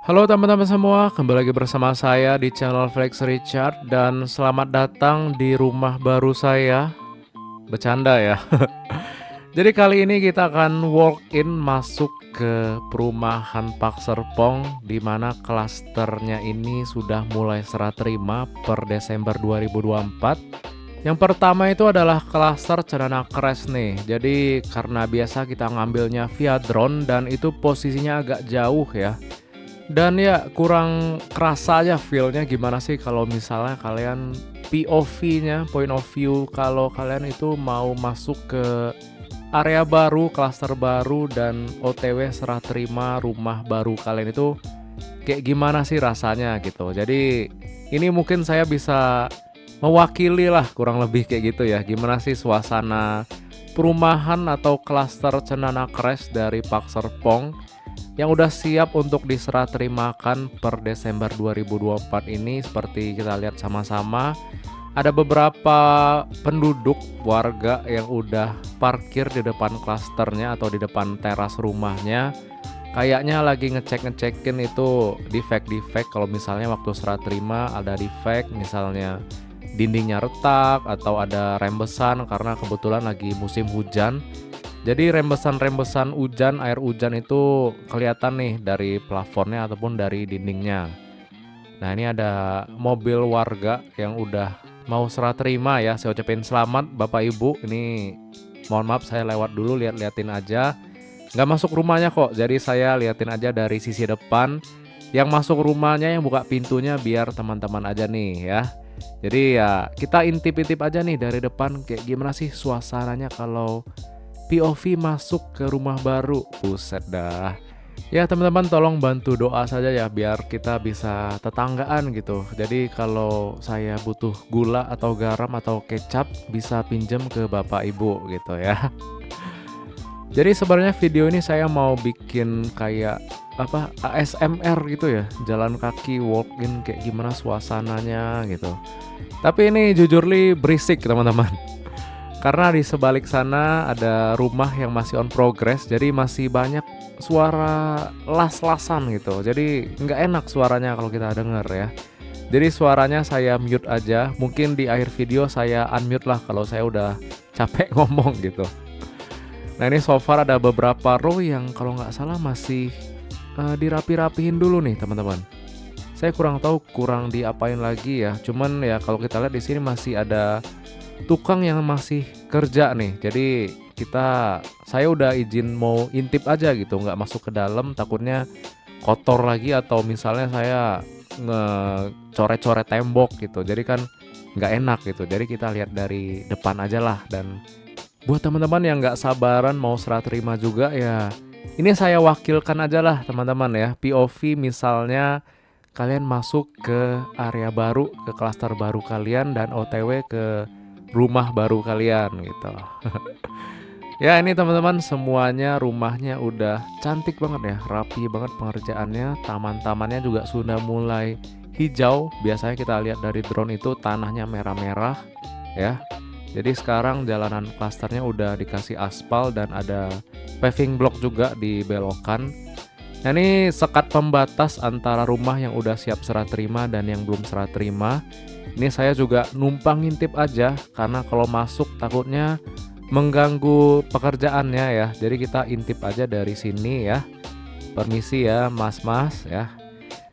Halo teman-teman semua, kembali lagi bersama saya di channel Flex Richard dan selamat datang di rumah baru saya. Bercanda ya. Jadi kali ini kita akan walk in masuk ke perumahan Pak Serpong di mana klasternya ini sudah mulai serah terima per Desember 2024. Yang pertama itu adalah klaster Cendana Kres nih. Jadi karena biasa kita ngambilnya via drone dan itu posisinya agak jauh ya. Dan ya kurang kerasa aja feel-nya gimana sih kalau misalnya kalian POV-nya, point of view kalau kalian itu mau masuk ke area baru, klaster baru dan OTW serah terima rumah baru kalian itu kayak gimana sih rasanya gitu. Jadi ini mungkin saya bisa mewakili lah kurang lebih kayak gitu ya. Gimana sih suasana perumahan atau klaster Cendana Kres dari Pak Serpong yang udah siap untuk diserah terimakan per Desember 2024 ini. Seperti kita lihat sama-sama, ada beberapa penduduk warga yang udah parkir di depan klasternya atau di depan teras rumahnya. Kayaknya lagi ngecek-ngecekin itu defect-defect. Kalau misalnya waktu serah terima ada defect, misalnya dindingnya retak atau ada rembesan karena kebetulan lagi musim hujan. Jadi rembesan-rembesan hujan, air hujan itu kelihatan nih dari plafonnya ataupun dari dindingnya. Nah ini ada mobil warga yang udah mau serah terima ya. Saya ucapin selamat Bapak Ibu. Ini mohon maaf saya lewat dulu lihat-liatin aja. Nggak masuk rumahnya kok, jadi saya liatin aja dari sisi depan. Yang masuk rumahnya, yang buka pintunya biar teman-teman aja nih ya. Jadi ya kita intip-intip aja nih dari depan kayak gimana sih suasananya kalau POV masuk ke rumah baru. Buset dah. Ya teman-teman tolong bantu doa saja ya biar kita bisa tetanggaan gitu. Jadi kalau saya butuh gula atau garam atau kecap bisa pinjem ke Bapak Ibu gitu ya. Jadi sebenarnya video ini saya mau bikin kayak apa ASMR gitu ya, jalan kaki walk in kayak gimana suasananya gitu. Tapi ini jujur li berisik teman-teman. Karena di sebalik sana ada rumah yang masih on progress, jadi masih banyak suara las-lasan gitu. Jadi nggak enak suaranya kalau kita denger ya. Jadi suaranya saya mute aja. Mungkin di akhir video saya unmute lah kalau saya udah capek ngomong gitu. Nah ini so far ada beberapa row yang kalau nggak salah masih dirapi-rapihin dulu nih teman-teman. Saya kurang tahu kurang diapain lagi ya. Cuman ya kalau kita lihat di sini masih ada tukang yang masih kerja nih. Jadi saya udah izin mau intip aja gitu, nggak masuk ke dalam takutnya kotor lagi atau misalnya saya ngecoret-coret tembok gitu. Jadi kan nggak enak gitu. Jadi kita lihat dari depan aja lah. Dan buat teman-teman yang nggak sabaran mau serah terima juga ya, ini saya wakilkan aja lah teman-teman ya. POV misalnya kalian masuk ke area baru, ke klaster baru kalian dan OTW ke rumah baru kalian gitu. Ya ini teman-teman semuanya rumahnya udah cantik banget ya, rapi banget pengerjaannya, taman-tamannya juga sudah mulai hijau. Biasanya kita lihat dari drone itu tanahnya merah-merah ya. Jadi sekarang jalanan klasternya udah dikasih aspal dan ada paving block juga di belokan. Nah ini sekat pembatas antara rumah yang udah siap serah terima dan yang belum serah terima. Ini saya juga numpang ngintip aja karena kalau masuk takutnya mengganggu pekerjaannya ya. Jadi kita intip aja dari sini ya. Permisi ya mas-mas ya.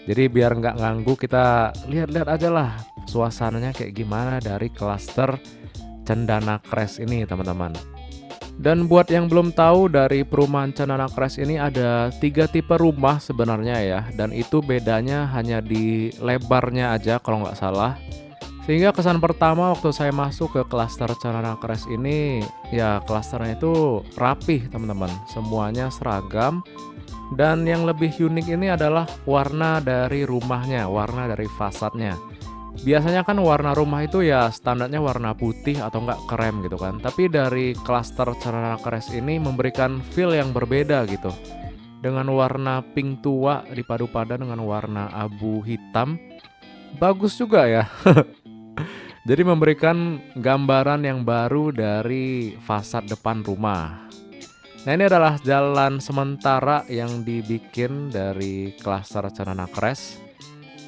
Jadi biar nggak ganggu kita lihat-lihat aja lah suasananya kayak gimana dari klaster Cendana Kres ini teman-teman. Dan buat yang belum tahu dari perumahan Cendana Kres ini ada 3 tipe rumah sebenarnya ya. Dan itu bedanya hanya di lebarnya aja kalau nggak salah. Sehingga kesan pertama waktu saya masuk ke klaster Cendana Kres ini, ya klasternya itu rapih teman-teman. Semuanya seragam. Dan yang lebih unik ini adalah warna dari rumahnya, warna dari fasadnya. Biasanya kan warna rumah itu ya standarnya warna putih atau enggak krem gitu kan. Tapi dari klaster Cendana Kres ini memberikan feel yang berbeda gitu. Dengan warna pink tua dipadu padan dengan warna abu hitam. Bagus juga ya. Jadi memberikan gambaran yang baru dari fasad depan rumah. Nah, ini adalah jalan sementara yang dibikin dari klaster Cenana Crest.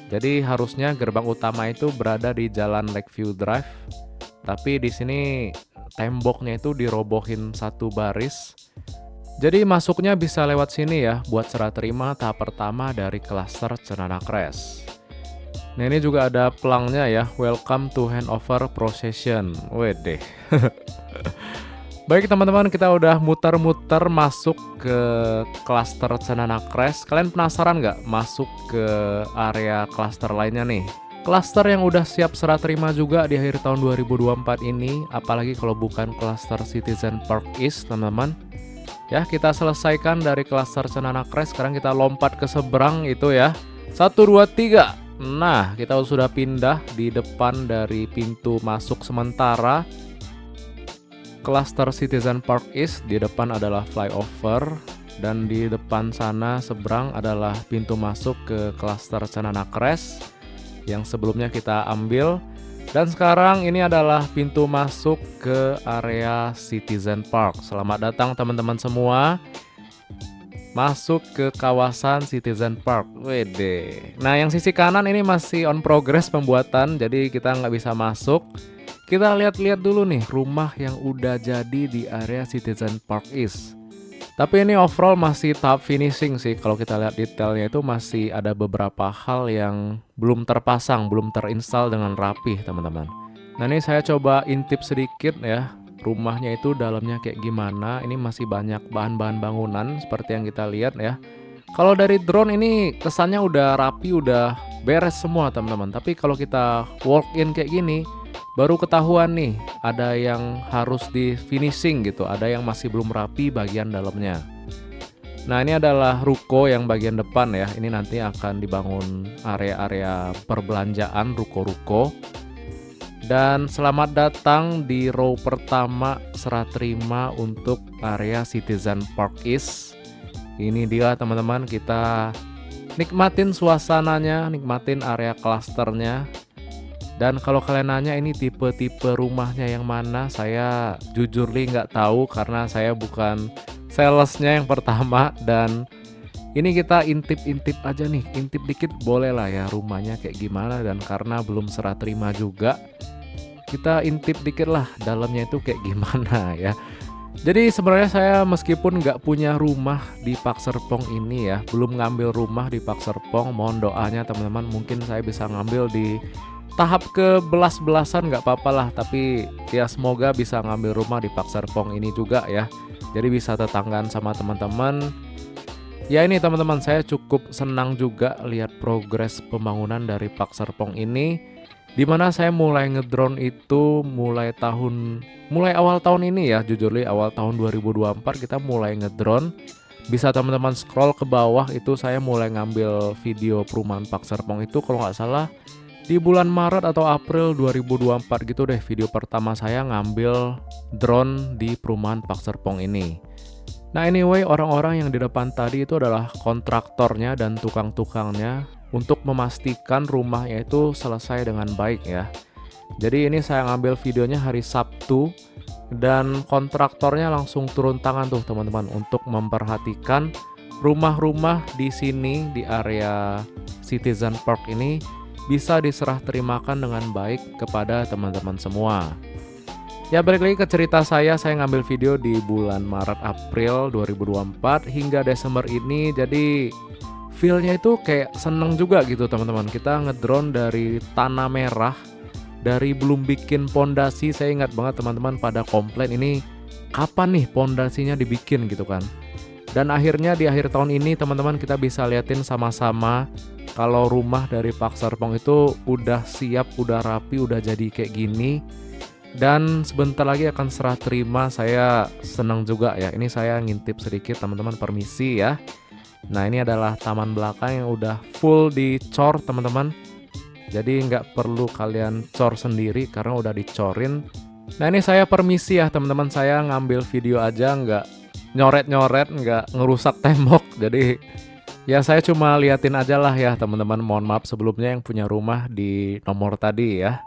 Jadi harusnya gerbang utama itu berada di Jalan Lakeview Drive, tapi di sini temboknya itu dirobohin satu baris. Jadi masuknya bisa lewat sini ya, buat serah terima tahap pertama dari klaster Cenana Crest. Nah, ini juga ada pelangnya ya, welcome to handover procession. Wede. Baik teman-teman, kita udah muter-muter masuk ke klaster Cenana Crest. Kalian penasaran nggak masuk ke area klaster lainnya nih? Klaster yang udah siap serah terima juga di akhir tahun 2024 ini, apalagi kalau bukan klaster Citizen Park East, teman-teman. Ya, kita selesaikan dari klaster Cenana Crest, sekarang kita lompat ke seberang itu ya. 1, 2, 3. Nah, kita sudah pindah di depan dari pintu masuk sementara klaster Citizen Park East. Di depan adalah flyover, dan di depan sana seberang adalah pintu masuk ke klaster Cenana Crest yang sebelumnya kita ambil. Dan sekarang ini adalah pintu masuk ke area Citizen Park. Selamat datang teman-teman semua, masuk ke kawasan Citizen Park. Wede. Nah, yang sisi kanan ini masih on progress pembuatan, jadi kita nggak bisa masuk. Kita lihat-lihat dulu nih rumah yang udah jadi di area Citizen Park East. Tapi ini overall masih tahap finishing sih. Kalau kita lihat detailnya itu masih ada beberapa hal yang belum terpasang, belum terinstall dengan rapih teman-teman. Nah, ini saya coba intip sedikit ya. Rumahnya itu dalamnya kayak gimana. Ini masih banyak bahan-bahan bangunan seperti yang kita lihat ya. Kalau dari drone ini kesannya udah rapi, udah beres semua teman-teman. Tapi kalau kita walk in kayak gini, baru ketahuan nih ada yang harus di finishing gitu, ada yang masih belum rapi bagian dalamnya. Nah, ini adalah ruko yang bagian depan ya. Ini nanti akan dibangun area-area perbelanjaan, ruko-ruko. Dan selamat datang di row pertama serah terima untuk area Citizen Park East. Ini dia teman-teman, kita nikmatin suasananya, nikmatin area klasternya. Dan kalau kalian nanya ini tipe-tipe rumahnya yang mana, saya jujur nggak tahu karena saya bukan salesnya yang pertama. Dan ini kita intip-intip aja nih, intip dikit boleh lah ya rumahnya kayak gimana. Dan karena belum serah terima juga, kita intip dikit lah dalamnya itu kayak gimana ya. Jadi sebenarnya saya meskipun nggak punya rumah di Pak Serpong ini ya, belum ngambil rumah di Pak Serpong, mohon doanya teman-teman, mungkin saya bisa ngambil di tahap ke belas-belasan nggak apa-apa lah, tapi ya semoga bisa ngambil rumah di Pak Serpong ini juga ya. Jadi bisa tetanggaan sama teman-teman. Ya ini teman-teman, saya cukup senang juga lihat progres pembangunan dari Pak Serpong ini, dimana saya mulai ngedrone itu mulai awal tahun ini ya, jujur awal tahun 2024 kita mulai ngedrone. Bisa teman-teman scroll ke bawah itu saya mulai ngambil video perumahan Pak Serpong itu kalau nggak salah di bulan Maret atau April 2024 gitu deh, video pertama saya ngambil drone di perumahan Pak Serpong ini. Nah anyway, orang-orang yang di depan tadi itu adalah kontraktornya dan tukang-tukangnya untuk memastikan rumahnya itu selesai dengan baik ya. Jadi ini saya ngambil videonya hari Sabtu, dan kontraktornya langsung turun tangan tuh teman-teman untuk memperhatikan rumah-rumah di sini di area Citizen Park ini bisa diserah terimakan dengan baik kepada teman-teman semua. Ya balik lagi ke cerita saya ngambil video di bulan Maret April 2024 hingga Desember ini. Jadi feel-nya itu kayak seneng juga gitu teman-teman. Kita ngedrone dari tanah merah, dari belum bikin pondasi. Saya ingat banget teman-teman pada komplain ini kapan nih pondasinya dibikin gitu kan. Dan akhirnya di akhir tahun ini teman-teman kita bisa liatin sama-sama kalau rumah dari Pak Serpong itu udah siap, udah rapi, udah jadi kayak gini. Dan sebentar lagi akan serah terima. Saya senang juga ya. Ini saya ngintip sedikit teman-teman, permisi ya. Nah ini adalah taman belakang yang udah full dicor teman-teman. Jadi nggak perlu kalian cor sendiri karena udah dicorin. Nah ini saya permisi ya teman-teman, saya ngambil video aja, nggak nyoret-nyoret, nggak ngerusak tembok. Jadi ya saya cuma liatin aja lah ya teman-teman. Mohon maaf sebelumnya yang punya rumah di nomor tadi ya.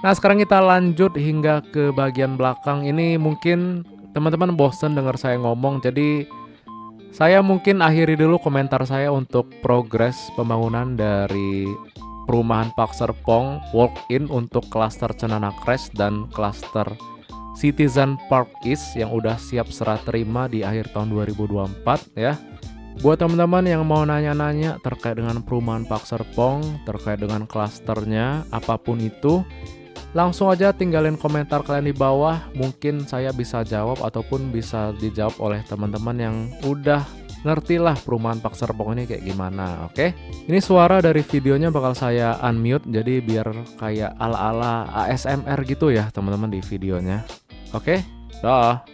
Nah sekarang kita lanjut hingga ke bagian belakang. Ini mungkin teman-teman bosen dengar saya ngomong, jadi saya mungkin akhiri dulu komentar saya untuk progres pembangunan dari perumahan Park Serpong walk-in untuk klaster Cenana Crest dan klaster Citizen Park East yang udah siap serah terima di akhir tahun 2024 ya. Buat teman-teman yang mau nanya-nanya terkait dengan perumahan Park Serpong, terkait dengan klasternya, apapun itu, langsung aja tinggalin komentar kalian di bawah. Mungkin saya bisa jawab ataupun bisa dijawab oleh teman-teman yang udah ngerti lah perumahan Park Serpong ini kayak gimana, oke? Ini suara dari videonya bakal saya unmute, jadi biar kayak ala-ala ASMR gitu ya teman-teman di videonya. Oke? Dah.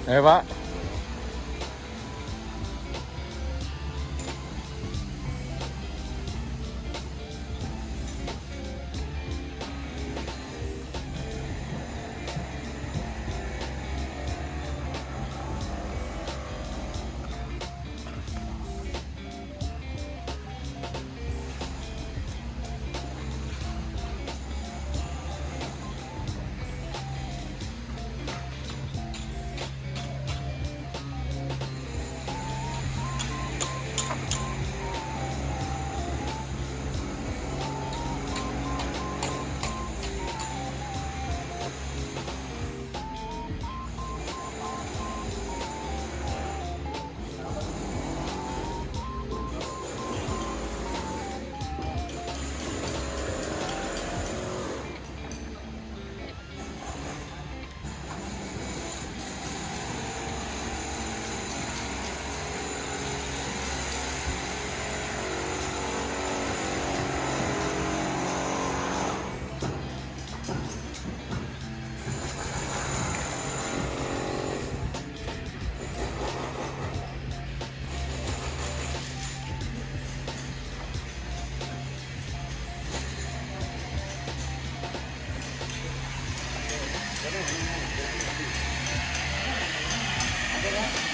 Pak. Ada kan?